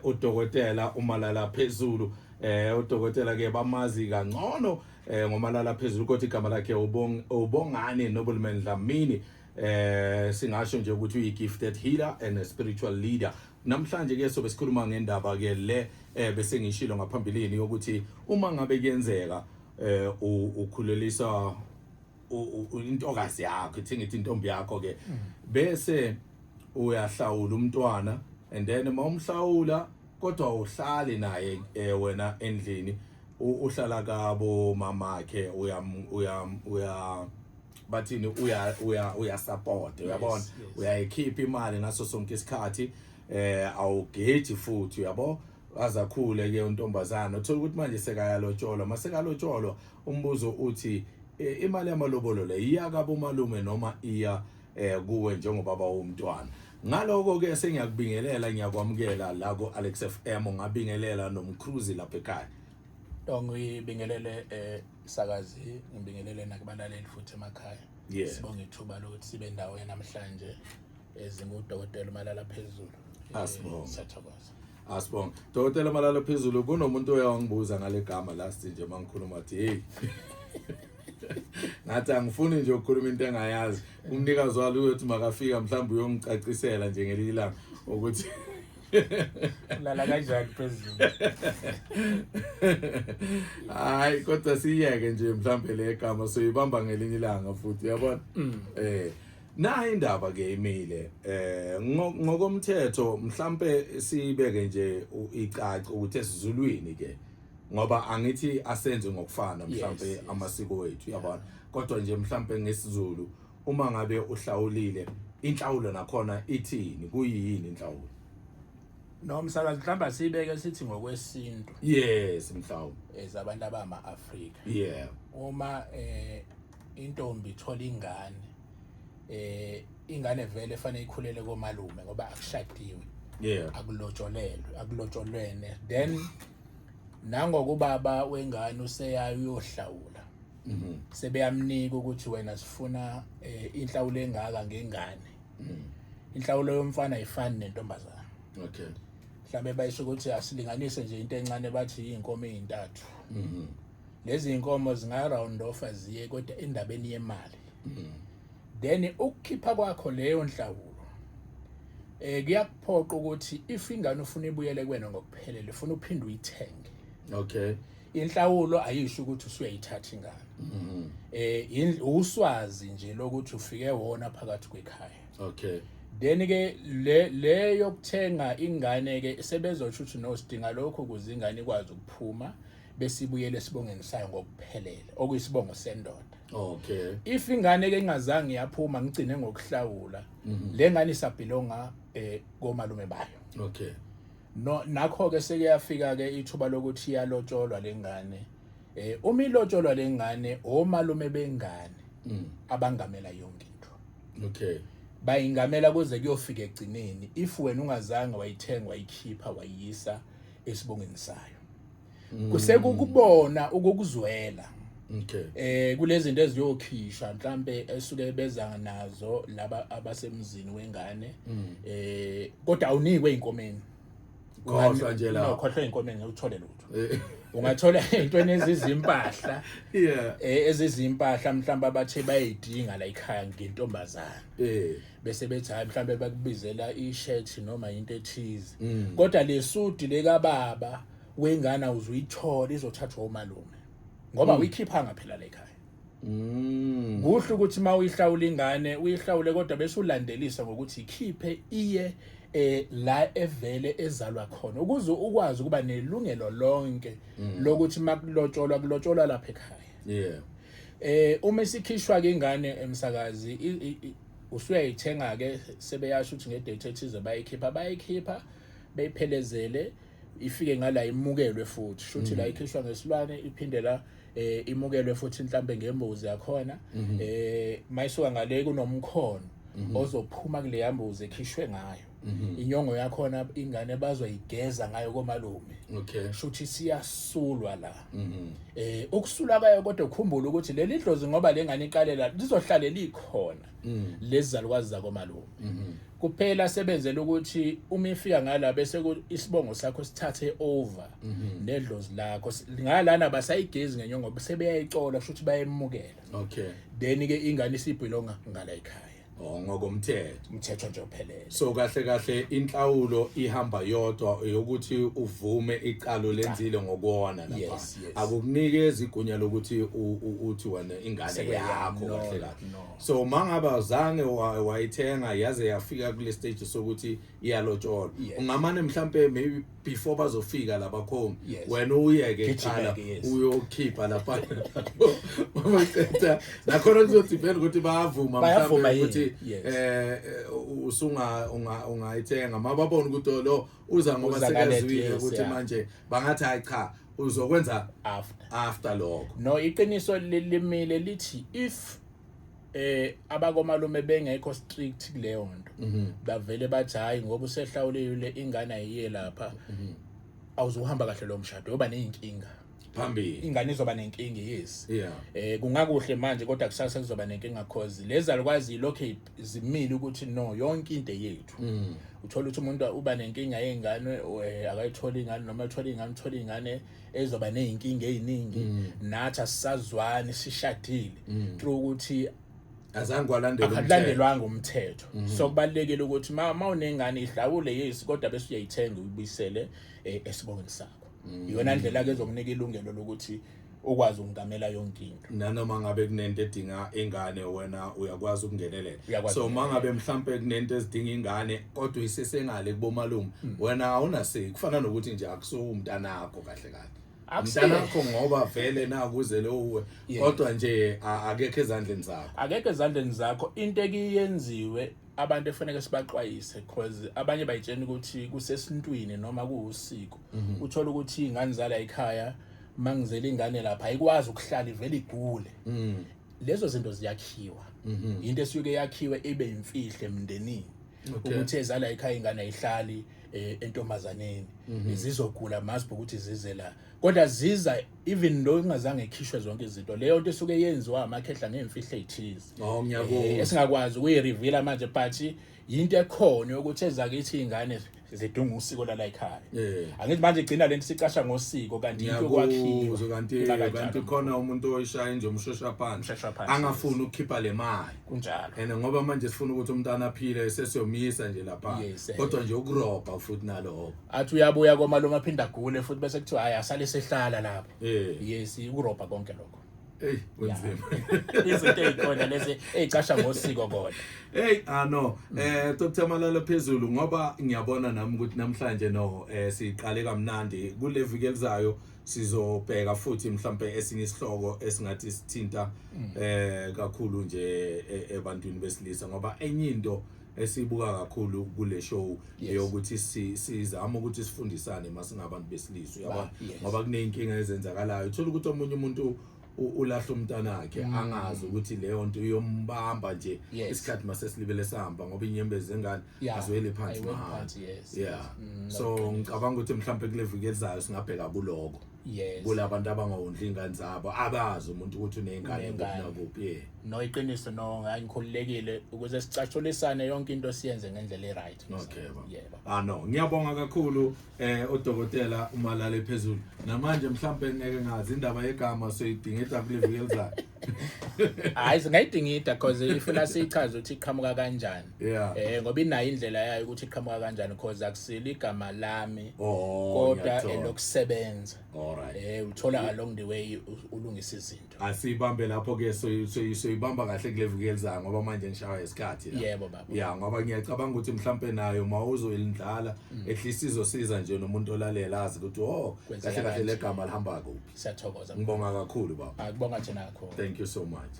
udokotela uMalala Phezulu. Udokotela ke bamazi kangcono ngoMalala Phezulu kodwa igama lakhe uBongani Nobleman Dlamini. Singasho nje ukuthi uyi-gifted healer and a spiritual leader. Namhlanje ke sobe sikhuluma ngendaba ke le bese ngishilo ngaphambilini ukuthi uma ngabe kuyenzeka ukhulelisa intokazi yakho ithi ngithi intombi yakho ke bese uyahlawula umntwana and then mawumhlawula kodwa uhlali naye wena endlini uhlala kabo mamakhe uya bathini uya support uyabona uyayikhipha imali ngaso sonke isikhathi awugeji futhi uyabo azakhule ke untombazana uthola ukuthi manje sekayalotsholwa masekalotsholwa umbuzo uthi imali yamalobolo le iya kabo malume noma iya kuwe njengobaba womntwana. Ngaloko ke sengiyakubingelela ngiyakwamukela la ku Alex FM ngabingelela nomcruise lapha ekhaya. Ngibingelele sakazi ngibingelele nakubalaleli futhi emakhaya. Sibonga ithuba lokuthi sibe ndawo namhlanje ezingudokotela uMalala Phezulu. Asibonga. Dokotela Malala Phezulu kunomuntu oyangibuza ngale gama last nje mangikhuluma athi hey. Ngathi angifuni nje ukukhuluma into engayazi. Umnikazi walo uthi makafika mhlawumbe uyongicacisela nje ngelilanga ukuthi lala kanjani Phezulu. Hayi kodwa siyeke nje mhlawumbe le gama soyibamba ngelinye ilanga futhi uyabona. Na indaba ke imile ngokomthetho mhlambe sibeke nje icaci ukuthi esizulwini ke ngoba angithi asenze ngokufana mhlambe amasiko wethu uyabona kodwa nje mhlambe ngesizulu uma ngabe uhlawulile inhlawulo nakhona ithini kuyini inhlawulo nomsakazi mhlamba sibeke sithi ngokwesintu yes mhlawumbe ezabantu abama-Afrika uma intombi ithola ingane ingane vele efanele ikhulele komalume ngoba akushadiwe akulotsholwene then nangokubaba wengane useyayo uyohlawula sebeyamnika ukuthi wena sifuna inhlawulo engaka ngengane inhlawulo yomfana ayifani nentombazana mhlambe bayisho ukuthi asilinganise nje into encane bathi inkomo ezintathu lezi inkomo zinga round off aziye kodwa endabeni yemali then ukukhipha kwakho leyo nhlawulo kuyakuphoqa ukuthi if ingane ufuna ibuyele kuwena ngokuphelele ufuna uphinde uyithenge inhlawulo ayisho ukuthi usuyayithatha ingane uswazi nje lokuthi ufike wona phakathi kwekhaya then ke le yokuthenga ingane ke sebezosho ukuthi no sidinga lokho ukuze ingane ikwazi ukuphuma bese ibuyele esibongeni sayo ngokuphelele okuyisibongo sendoda if ingane ke ingazange yaphuma ngicine ngokuhlawula le ngane isabhilonga komalume bayo no nakho ke sekuyafika ke ithuba lokuthi iyalotsholwa lengane uma ilotsholwa lengane omalume bengane abangamela yonke into bayingamela kuze kuyofika egcineni if wena ungazange wayithenga wayikhipha wayisa esibongeni sayo kusekukubona ukukuzwela kulezi zinto eziyokhishwa mhlambe esuke beza nazo laba abasemzini wengane kodwa awunikwe inkomeni khohlwa nje la khohlwa inkomeni uthole lutho ungathola into ezizimpahla ezizimpahla mhlamba abathe bayidinga la ekhaya ngentombazana bese bethi hayi mhlambe bakubizela i-shirt noma into ethize kodwa lesudi leka baba wengane uzuyithola izothathwa umalume ngoba uyikhipha ngaphela la ekhaya kuhle ukuthi mawuyihlawula ingane uyihlawule kodwa bese ulandelisa ngokuthi ikhiphe iye la evele ezalwa khona ukuze ukwazi ukuba nelungelo lonke lokuthi makulotsholwa lapha ekhaya uma isikhishwa ke ingane emsakazi usuyayithenga ke sebeyasho ukuthi ngedate ethize bayikhipha beyiphelezele ifike ngala imukelwe futhi shuthi la ikhishwa ngesilwane iphinde la imukelwe futhi mhlambe ngembuzi yakhona mayisuka ngale kunomkhono ozophuma kule yambuzi ekhishwe ngayo inyongo yakhona ingane bazoyigeza ngayo komalume shuthi siyasulwa la ukusula kayo kodwa ukhumbula ukuthi leli dlozi ngoba lengane iqalela lizohlale likhona lezizalukwazi zakomalume kuphela sebenzela ukuthi uma ifika ngala bese isibongo sakho sithathe over nedlozi lakho ngalana basayigezi ngenyongo ngoba sebeyayicola futhi bayemukela. Okay. Then ke ingane isibhilonga ngala ekhaya. Ngokomthetho. Umthetho nje uphelele. So kahle inhlawulo ihamba yodwa ukuthi uvume icalo lenzile ngokuona lapha. Akukunikeza igunya lokuthi uthi wena ingane yakho kahle. So mangabe azange wayithenga yaze yafika kule stage sokuthi iyalotsholwa. Ungamane mhlambe maybe before bazofika lapha khona wena uyeke eqala uyokhipha lapha. Mawuceda nakhona kuzodipenda ukuthi bayavuma mhlambe ukuthi usunga ungayithenga mababona ukuthi lo uza ngoba sekazwile ukuthi manje bangathi hayi cha uzokwenza after lokho. No, iqiniso limile lithi if abakomalume bengekho strict kuleyo nto bavele bathi hayi ngoba usehlawulile ingane ayiye lapha awuzuhamba kahle lo mshado yoba nezinkinga phambili. Ingane izoba nenkinga yes. Kungakuhle manje kodwa kusasa kuzoba nenkinga cause lezi alukwazi lokho izimile ukuthi no yonke into yethu. Uthola ukuthi umuntu uba nenkinga yengane akayithola ingane noma uthola ingane ezoba nezinkinga eziningi nathi asisazwani sishadile through ukuthi azange walandelwanga umthetho. So kubalekile ukuthi mawunengane ihlawule yes kodwa bese uyayithenga uyibisele esibongweni sakho. Iyona ndlela ke ezokunika ilungelo lokuthi ukwazi ukungamela yonke into. Nanoma ngabe kunento edinga ingane wena uyakwazi ukungenelela. So mangabe mhlambe kunento ezidinga ingane kodwa isesengale kubomalume wena awunaseki kufana nokuthi nje akusumntanakho kahle. Mntanakho ngoba vele nakuze lo kodwa nje akekho ezandleni zakho. Into ekiyenziwe abantu efanele sibaxwayise because abanye bayitshena ukuthi kusesintwini noma kuusiko. Uthola ukuthi ingane zala ekhaya mangizela ingane lapha ayikwazi ukuhlala ivele igule. Lezo zinto ziyakhiwa. Into esuke yakhiwe ibe imfihle emndenini. Ukuthi ezala ekhaya ingane ayihlali entombazaneni zizogula mazibe ukuthi zizela kodwa ziza even though ingazange ikhishwe zonke izinto leyo nto esuke yenziwa amakhehla ngemfihlo ezithize esingakwazi ukuyireveal manje but into ekhona ukuthi ezakithi ingane zidunga usiko la ekhaya. Angithi manje igcina lento sicasha ngosiko kanti into kwakhiwa kanti khona umuntu oyishaya nje umshosha phansi angafuni ukukhipha le mali kunjalo. And ngoba manje sifuna ukuthi umntana aphile sesiyomisa nje lapha kodwa nje ukuroba futhi naloko athi uyabuya komalume aphinda agule futhi bese kuthiwa hayi asale sehlala lapho. Yes ukuroba konke lokho. Kunzima. Izinto ezikhona lezi ezicasha ngosiko kodwa. No. Dr. Malala phezulu ngoba ngiyabona nami ukuthi namhlanje no siqale kamnandi kule viki elizayo sizobheka futhi mhlambe esinye isihloko esingathi sithinta kakhulu nje ebantwini besilisa ngoba enye into esibuka kakhulu kule show yokuthi sizama ukuthi sifundisane masingabantu besilisa yabona ngoba kuneyinkinga ezenzakalayo uthola ukuthi omunye umuntu ulahla umntana wakhe angazi ukuthi leyo nto uyombamba nje isikhathi masesilibele sihamba ngoba inyembezi zengane azwele phansi so ngicabanga ukuthi mhlambe kule viki elizayo singabheka kuloko kulabantu abangawondli ingane zabo abazi umuntu ukuthi unengane nakuphi no iqiniso no ngikhululekile ukuze sicatshulisane yonke into siyenze ngendlela eright. No ngiyabonga kakhulu udokotela uMalala phezulu namanje mhlambe ngeke ngazi indaba yegama soyidingida kule viki elizayo. Hayi singayidingida because ifuna sichaze ukuthi iqhamuka kanjani. Ngoba inayo indlela yayo ukuthi iqhamuka kanjani because akusile igama lami kodwa elokusebenza. Uthola along the way ulungisa izinto. Asibambe lapho ke soyibamba kahle kule viki elizayo ngoba manje ngishawa isikhathi la. Yebo baba. Ngoba ngiyacabanga ukuthi mhlambe nayo mawuzoyindlala ehlisa izosiza nje nomuntu olalela azi ukuthi kahle legama lihamba kuphi. Siyathokoza. Ngibonga kakhulu baba. Akubonga thina kakhulu. Thank you so much.